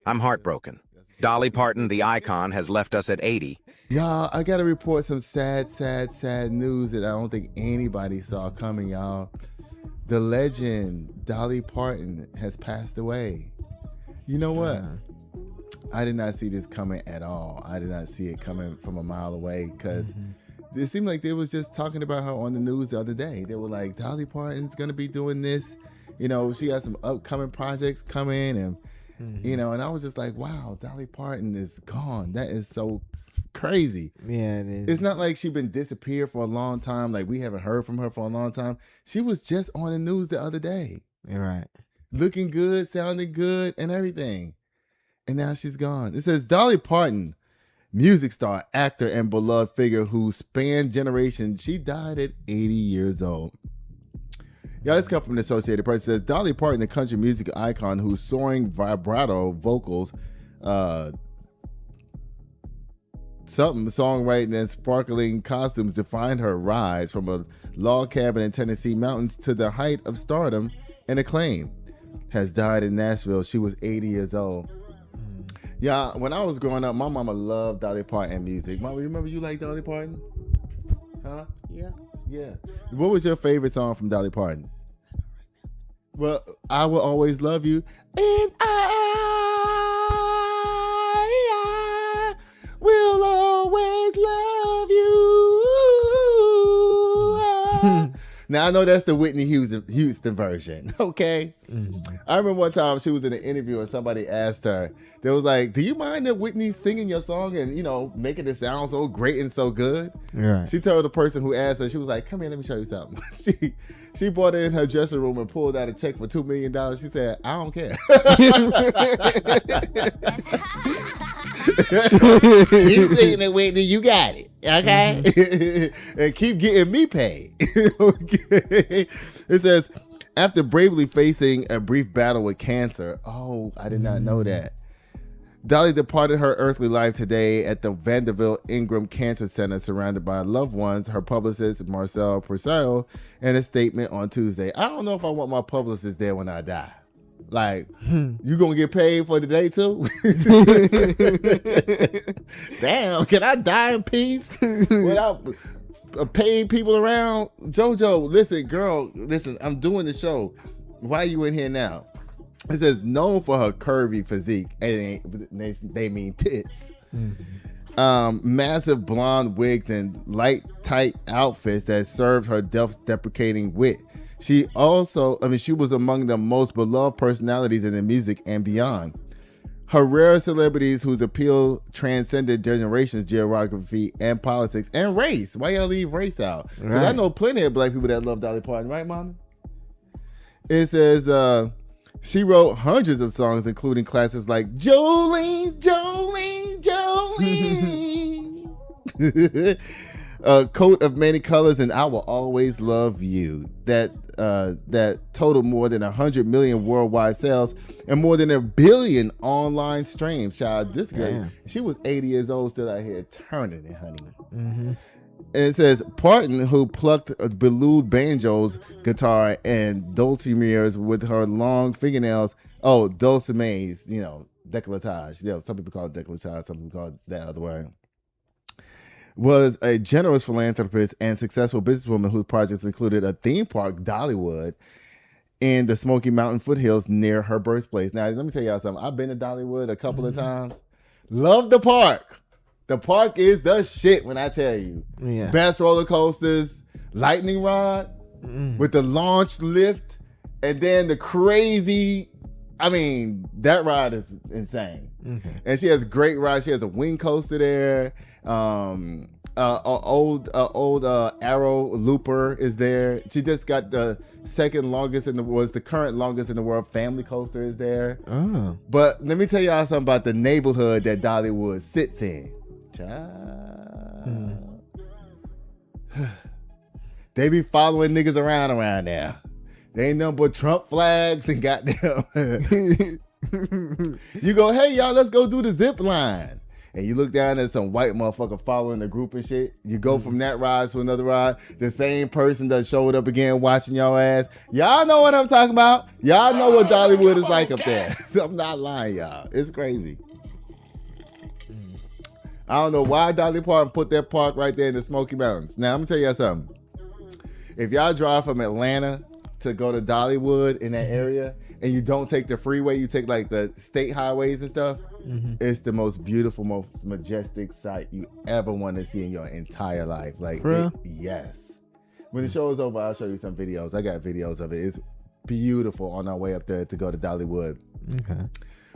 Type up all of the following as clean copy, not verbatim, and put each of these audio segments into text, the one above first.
I'm heartbroken. Dolly Parton, the icon, has left us at 80. Y'all, I gotta report some sad news that I don't think anybody saw coming, y'all. The legend, Dolly Parton, has passed away. You know what? I did not see this coming at all. I did not see it coming from a mile away because it seemed like they was just talking about her on the news the other day. They were like, Dolly Parton's gonna be doing this. You know, she got some upcoming projects coming, and you know, and I was just like, wow, Dolly Parton is gone. That is so crazy. Yeah, it is. It's not like she's been disappeared for a long time. Like, we haven't heard from her for a long time. She was just on the news the other day. You're right. Looking good, sounding good, and everything. And now she's gone. It says Dolly Parton, music star, actor, and beloved figure who spanned generations. She died at 80 years old. Y'all, this comes from the Associated Press. It says Dolly Parton, the country music icon whose soaring vibrato vocals, songwriting, and sparkling costumes defined her rise from a log cabin in Tennessee mountains to the height of stardom and acclaim, has died in Nashville. She was 80 years old. Yeah, when I was growing up, my mama loved Dolly Parton music. Mama, you remember you like Dolly Parton? Huh? Yeah. Yeah. What was your favorite song from Dolly Parton? Well, I Will Always Love You. And I will always love you. Now, I know that's the Whitney Houston version, okay? I remember one time she was in an interview and somebody asked her, they was like, do you mind that Whitney's singing your song and, you know, making it sound so great and so good? Right. She told the person who asked her, she was like, come here, let me show you something. She brought her in her dressing room and pulled out a check for $2 million. She said, I don't care. Keep singing it, Whitney. You got it. Okay? And keep getting me paid. Okay? It says, after bravely facing a brief battle with cancer. Oh, I did not know that. Dolly departed her earthly life today at the Vanderbilt Ingram Cancer Center, surrounded by loved ones, her publicist, Marcel Purcell, in a statement on Tuesday. I don't know if I want my publicist there when I die. Like, you gonna get paid for the day too? Damn, can I die in peace without paying people around? JoJo, listen, girl, listen, I'm doing the show. Why are you in here now? It says, known for her curvy physique, and they mean tits. Massive blonde wigs and light, tight outfits that served her self-deprecating wit. She was among the most beloved personalities in the music and beyond. Her rare celebrities whose appeal transcended generations, geography, and politics, and race. Why y'all leave race out? Because I know plenty of black people that love Dolly Parton, right, Mama? It says, she wrote hundreds of songs, including classics like Jolene, Jolene, Jolene. A coat of many colors and I Will Always Love You. That totaled more than 100 million worldwide sales and more than 1 billion online streams. Child, this girl, she was 80 years old, still out here turning it, honey. And it says, Parton, who plucked belued banjos, guitar, and dulcimers with her long fingernails. Oh, dulcimers, you know, décolletage. You know, some people call it décolletage, some people call it that other word. Was a generous philanthropist and successful businesswoman whose projects included a theme park, Dollywood, in the Smoky Mountain foothills near her birthplace. Now, let me tell y'all something. I've been to Dollywood a couple of times. Love the park. The park is the shit when I tell you. Yeah. Best roller coasters, lightning rod with the launch lift, and then the crazy, I mean, that ride is insane. And she has great rides. She has a wing coaster there. Old Arrow Looper is there. She just got the second longest the current longest in the world. Family coaster is there. Oh. But let me tell y'all something about the neighborhood that Dollywood sits in. Child. They be following niggas around there. They ain't nothing but Trump flags and goddamn. You go, hey y'all, let's go do the zip line. and you look down at some white motherfucker following the group and shit. You go from that ride to another ride. The same person that showed up again watching y'all ass. Y'all know what I'm talking about. Y'all know what Dollywood is like up there. I'm not lying, y'all. It's crazy. I don't know why Dolly Parton put that park right there in the Smoky Mountains. Now, I'm going to tell y'all something. If y'all drive from Atlanta to go to Dollywood in that area, and you don't take the freeway, you take like the state highways and stuff, it's the most beautiful, most majestic sight you ever want to see in your entire life. Like, yes. When the show is over, I'll show you some videos. I got videos of it. It's beautiful on our way up there to go to Dollywood. Okay.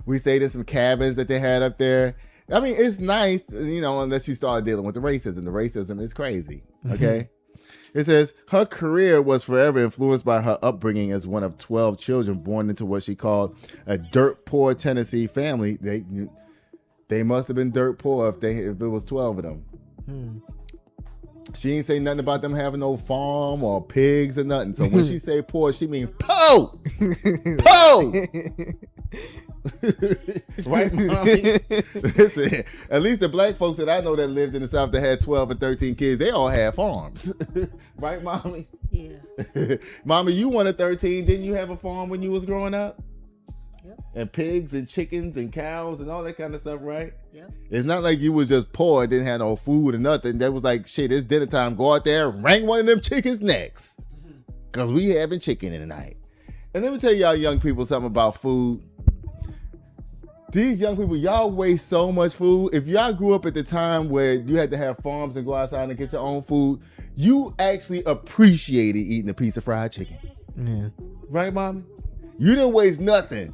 We stayed in some cabins that they had up there. I mean, it's nice, you know, unless you start dealing with the racism. The racism is crazy, okay? It says, her career was forever influenced by her upbringing as one of 12 children born into what she called a dirt poor Tennessee family. They must have been dirt poor if it was 12 of them. She ain't say nothing about them having no farm or pigs or nothing. So when she say poor, she mean po! Po! Right, mommy? Listen, at least the black folks that I know that lived in the South that had 12 and 13 kids, they all had farms. Right, mommy? Yeah. Mommy, you wanted 13. Didn't you have a farm when you was growing up? Yep. And pigs and chickens and cows and all that kind of stuff, right? Yep. It's not like you was just poor and didn't have no food or nothing. That was like, shit, it's dinner time. Go out there and wring one of them chickens' necks. Because we having chicken in the night. And let me tell y'all young people something about food. These young people, y'all waste so much food. If y'all grew up at the time where you had to have farms and go outside and get your own food, you actually appreciated eating a piece of fried chicken. Yeah. Right, mommy? You didn't waste nothing.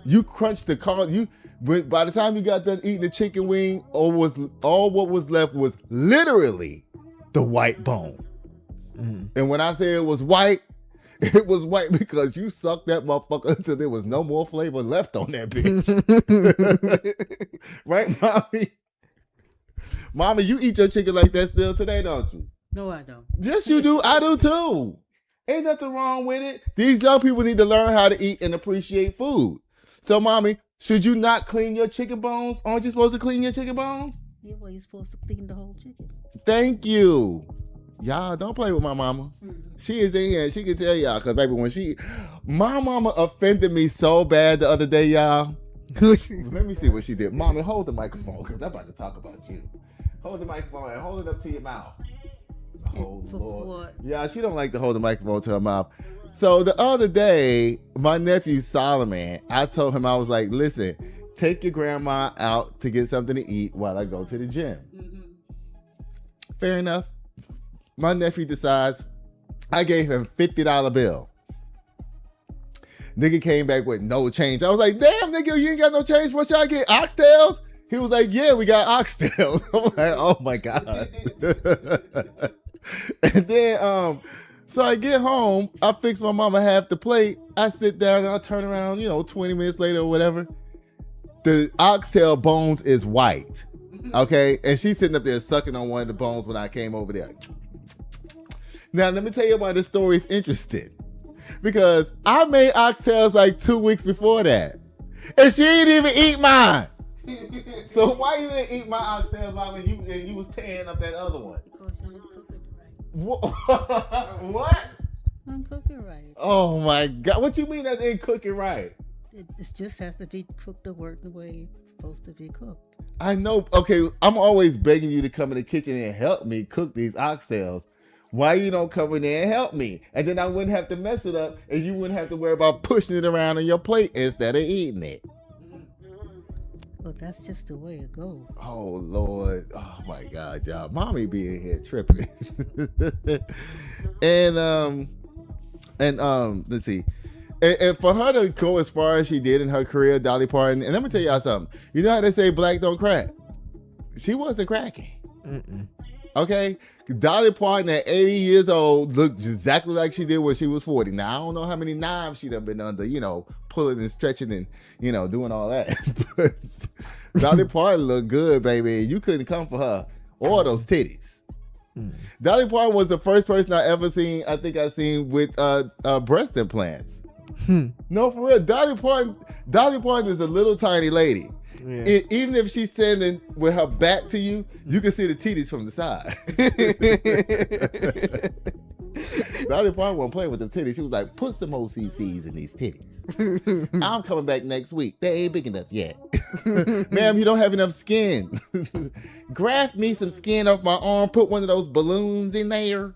You crunched the corn. By the time you got done eating the chicken wing, all what was left was literally the white bone. And when I say it was white because you sucked that motherfucker until there was no more flavor left on that bitch. Right, mommy? Mommy, you eat your chicken like that still today, don't you? No, I don't. Yes, you do. I do too. Ain't nothing wrong with it. These young people need to learn how to eat and appreciate food. So, mommy, should you not clean your chicken bones? Aren't you supposed to clean your chicken bones? Yeah, well, you're supposed to clean the whole chicken. Thank you. Y'all, don't play with my mama. She is in here and she can tell y'all, because baby, my mama offended me so bad the other day, y'all. Let me see what she did. Mommy, hold the microphone, because I'm about to talk about you. Hold the microphone and hold it up to your mouth. Oh, Lord. What? Yeah, she don't like to hold the microphone to her mouth. So the other day, my nephew Solomon, I told him, I was like, listen, take your grandma out to get something to eat while I go to the gym. Fair enough. My nephew decides, I gave him $50 bill. Nigga came back with no change. I was like, damn, nigga, you ain't got no change. What y'all get? Oxtails? He was like, yeah, we got oxtails. I'm like, oh my God. And then, so I get home, I fix my mama half the plate. I sit down and I turn around, 20 minutes later or whatever. The oxtail bones is white. Okay. And she's sitting up there sucking on one of the bones when I came over there. Now, let me tell you why this story is interesting. Because I made oxtails like 2 weeks before that. And she didn't even eat mine. So why you didn't eat my oxtails, mama, and you was tearing up that other one? Because you didn't cook it right. What? I'm cooking right. Oh my God. What you mean that ain't cooking right? It just has to be cooked the way it's supposed to be cooked. I know. Okay, I'm always begging you to come in the kitchen and help me cook these oxtails. Why you don't come in there and help me? And then I wouldn't have to mess it up and you wouldn't have to worry about pushing it around on your plate instead of eating it. Well, that's just the way it goes. Oh, Lord. Oh, my God, y'all. Mommy being here tripping. and let's see. And for her to go as far as she did in her career, Dolly Parton, and let me tell y'all something. You know how they say black don't crack? She wasn't cracking. Okay? Dolly Parton at 80 years old looked exactly like she did when she was 40. Now, I don't know how many knives she'd have been under, pulling and stretching and, doing all that. But Dolly Parton looked good, baby. You couldn't come for her or those titties. Dolly Parton was the first person I seen with breast implants. No, for real. Dolly Parton is a little tiny lady. Yeah. Even if she's standing with her back to you, you can see the titties from the side. Dolly Parton wasn't playing with them titties. She was like, put some OCCs in these titties. I'm coming back next week. They ain't big enough yet. Ma'am, you don't have enough skin. Graft me some skin off my arm, put one of those balloons in there,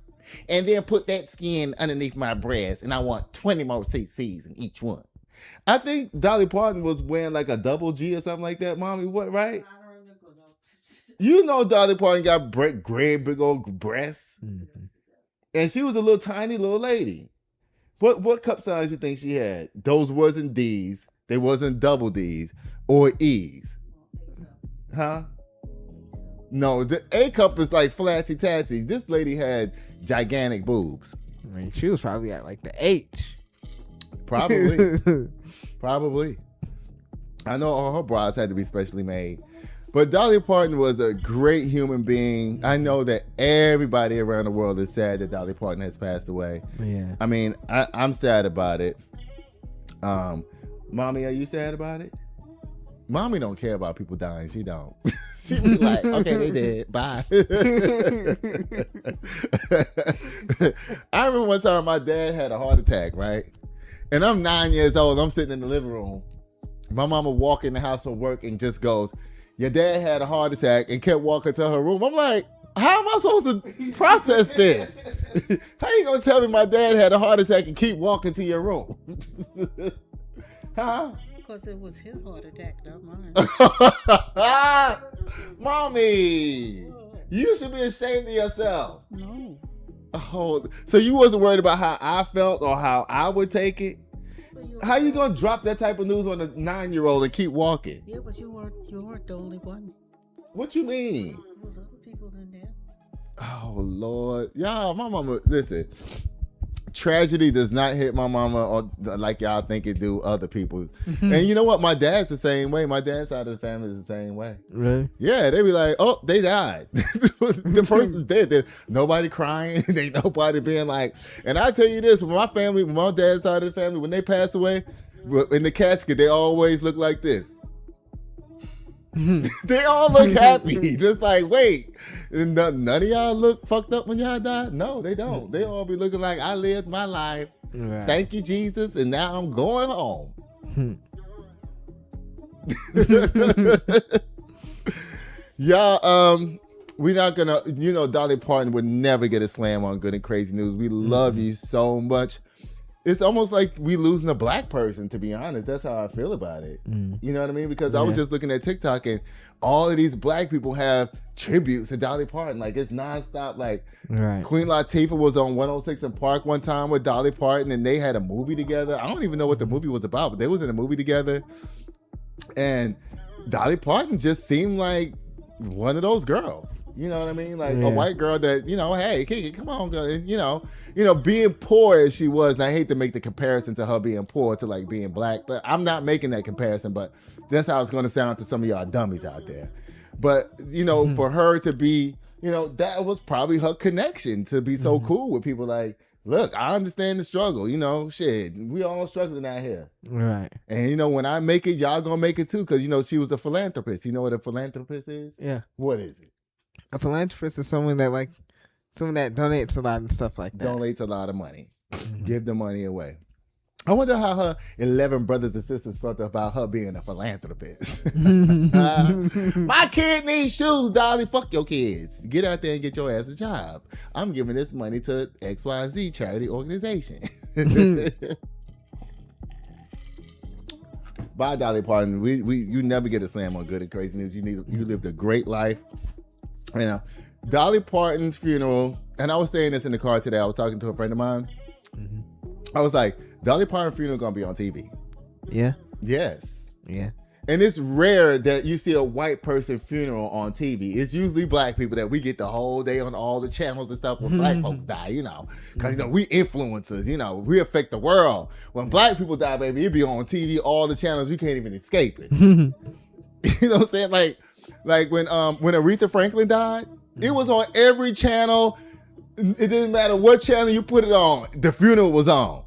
and then put that skin underneath my breast, and I want 20 more CCs in each one. I think Dolly Parton was wearing like a double G or something like that, Mommy. What, right? You know Dolly Parton got great big old breasts. Mm-hmm. And she was a little tiny little lady. What cup size you think she had? Those wasn't D's. They wasn't double D's or E's. Huh? No, the A cup is like flatsy tatsy. This lady had gigantic boobs. I mean, she was probably at like the H. Probably. Probably. I know all her bras had to be specially made. But Dolly Parton was a great human being. I know that everybody around the world is sad that Dolly Parton has passed away. Yeah. I mean, I'm sad about it. Mommy, are you sad about it? Mommy don't care about people dying. She don't. She be like, okay, they dead. Bye. I remember one time my dad had a heart attack, right? And I'm 9 years old. I'm sitting in the living room. My mama walk in the house from work and just goes, your dad had a heart attack, and kept walking to her room. I'm like, how am I supposed to process this? How you gonna tell me my dad had a heart attack and keep walking to your room? Huh? Because it was his heart attack, not mine. Mommy, you should be ashamed of yourself. No. Oh, so you wasn't worried about how I felt or how I would take it? How you gonna drop that type of news on a 9-year-old and keep walking? Yeah, but you weren't the only one. What you mean? There was other people in there. Oh Lord, y'all, my mama. Listen, tragedy does not hit my mama or like y'all think it do other people. And you know what? My dad's the same way. My dad's side of the family is the same way. Really? Yeah, they be like, oh, they died. The person's dead. There's nobody crying. Ain't nobody being like. And I tell you this: when my family, when my dad's side of the family, when they pass away, in the casket, they always look like this. They all look happy. Just like, wait, none of y'all look fucked up when y'all die? No, they don't. They all be looking like, I lived my life. Right. Thank you, Jesus, and now I'm going home. Y'all, we're not gonna, Dolly Parton would never get a slam on Good and Crazy News. We love you so much. It's almost like we losing a black person, to be honest. That's how I feel about it. You know what I mean? Because I was just looking at TikTok and all of these black people have tributes to Dolly Parton. Like, it's nonstop. Like, Queen Latifah was on 106 in Park one time with Dolly Parton, and they had a movie together. I don't even know what the movie was about, but they was in a movie together. And Dolly Parton just seemed like one of those girls. You know what I mean? Like a white girl that, hey, Kiki, come on, girl. And, being poor as she was, and I hate to make the comparison to her being poor to like being black, but I'm not making that comparison, but that's how it's going to sound to some of y'all dummies out there. But, for her to be, that was probably her connection to be so cool with people like, look, I understand the struggle, shit, we all struggling out here. Right. And, when I make it, y'all going to make it too, because, she was a philanthropist. You know what a philanthropist is? Yeah. What is it? A philanthropist is someone that donates a lot and stuff like that. Donates a lot of money. Give the money away. I wonder how her 11 brothers and sisters felt about her being a philanthropist. My kid needs shoes, Dolly. Fuck your kids. Get out there and get your ass a job. I'm giving this money to XYZ charity organization. Bye, Dolly Parton. You never get a slam on Good and Crazy News. You lived a great life. Dolly Parton's funeral, and I was saying this in the car today. I was talking to a friend of mine. I was like, Dolly Parton funeral gonna be on TV. Yeah. Yes. Yeah. And it's rare that you see a white person funeral on TV. It's usually black people that we get the whole day on all the channels and stuff when black folks die, because, we influencers, we affect the world. When black people die, baby, it be on TV, all the channels, you can't even escape it. You know what I'm saying? Like when Aretha Franklin died, it was on every channel. It didn't matter what channel you put it on. The funeral was on.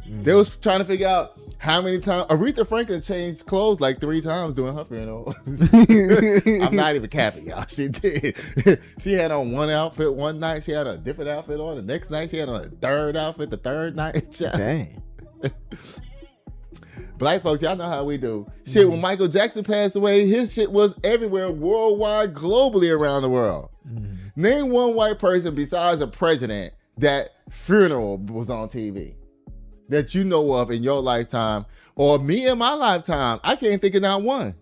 They was trying to figure out How many times Aretha Franklin changed clothes like 3 times during her funeral? I'm not even capping, y'all. She did. She had on one outfit one night. She had a different outfit on. The next night, she had on a third outfit. The third night, Dang. Black folks, y'all know how we do. Shit, when Michael Jackson passed away, his shit was everywhere, worldwide, globally around the world. Name one white person besides a president that funeral was on TV that you know of in your lifetime, or me in my lifetime. I can't think of not one.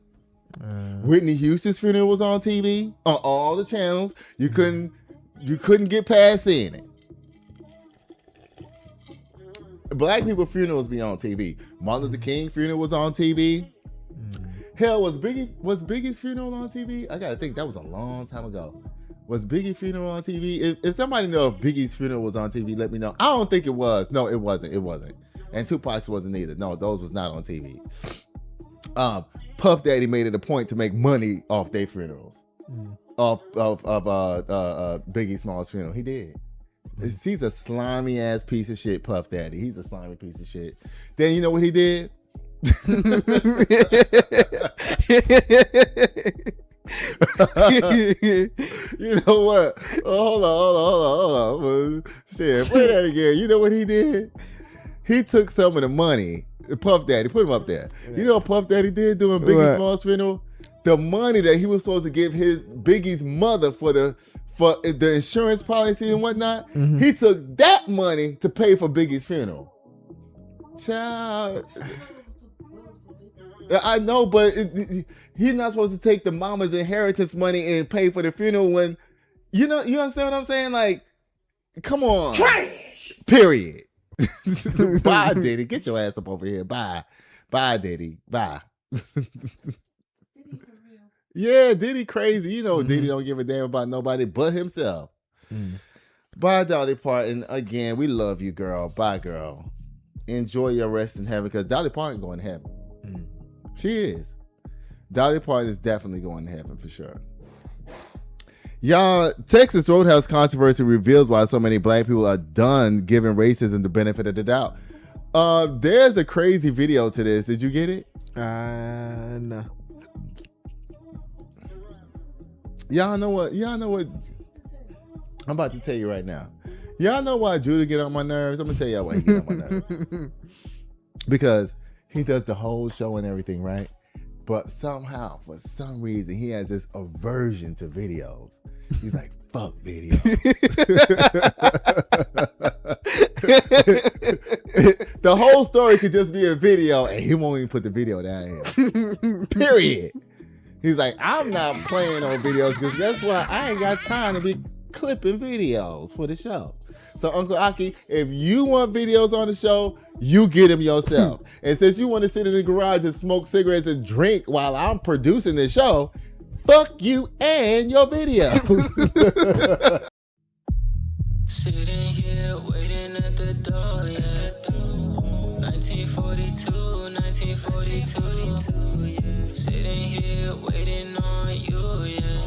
Whitney Houston's funeral was on TV on all the channels. You couldn't get past seeing it. Black people funerals be on TV. Martin Luther King funeral was on TV. Hell, was Biggie's funeral on TV? I gotta think, that was a long time ago. Was Biggie's funeral on TV? If somebody know if Biggie's funeral was on TV, let me know. I don't think it was. No, it wasn't. It wasn't. And Tupac's wasn't either. No, those was not on TV. Puff Daddy made it a point to make money off their funerals. Of Biggie Smalls' funeral. He did. He's a slimy ass piece of shit, Puff Daddy. He's a slimy piece of shit. Then you know what he did? You know what? Oh, hold on. Shit, play that again. You know what he did? He took some of the money. Puff Daddy, put him up there. You know what Puff Daddy did during Biggie Smalls' funeral? The money that he was supposed to give his Biggie's mother for the insurance policy and whatnot, he took that money to pay for Biggie's funeral. Child. I know, but he's not supposed to take the mama's inheritance money and pay for the funeral when, you understand what I'm saying? Like, come on. Trash. Period. Bye, Diddy. Get your ass up over here. Bye. Bye, Diddy. Bye. Yeah, Diddy crazy. You know, Diddy don't give a damn about nobody but himself. Bye, Dolly Parton. Again, we love you, girl. Bye, girl. Enjoy your rest in heaven, because Dolly Parton going to heaven. She is. Dolly Parton is definitely going to heaven for sure. Y'all, Texas Roadhouse controversy reveals why so many black people are done giving racism the benefit of the doubt. There's a crazy video to this. Did you get it? No. Y'all know what? I'm about to tell you right now. Y'all know why Judah get on my nerves? I'm going to tell y'all why he get on my nerves. Because he does the whole show and everything, right? But somehow, for some reason, he has this aversion to videos. He's like, fuck videos. The whole story could just be a video, and he won't even put the video down here. Period. He's like, I'm not playing on videos because that's why I ain't got time to be clipping videos for the show. So Uncle Aki, if you want videos on the show, you get them yourself. And since you want to sit in the garage and smoke cigarettes and drink while I'm producing the show, fuck you and your videos. Sitting here waiting at the door, yeah. 1942, 1942. Sitting here waiting on you, yeah.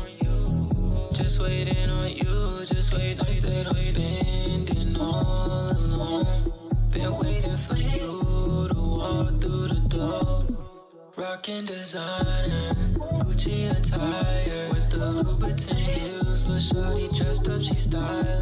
Just waiting on you, just waiting. Instead I'm spending all alone. Been waiting for you to walk through the door. Rockin' designer, Gucci attire with the Louboutin heels. Little shawty dressed up, she style.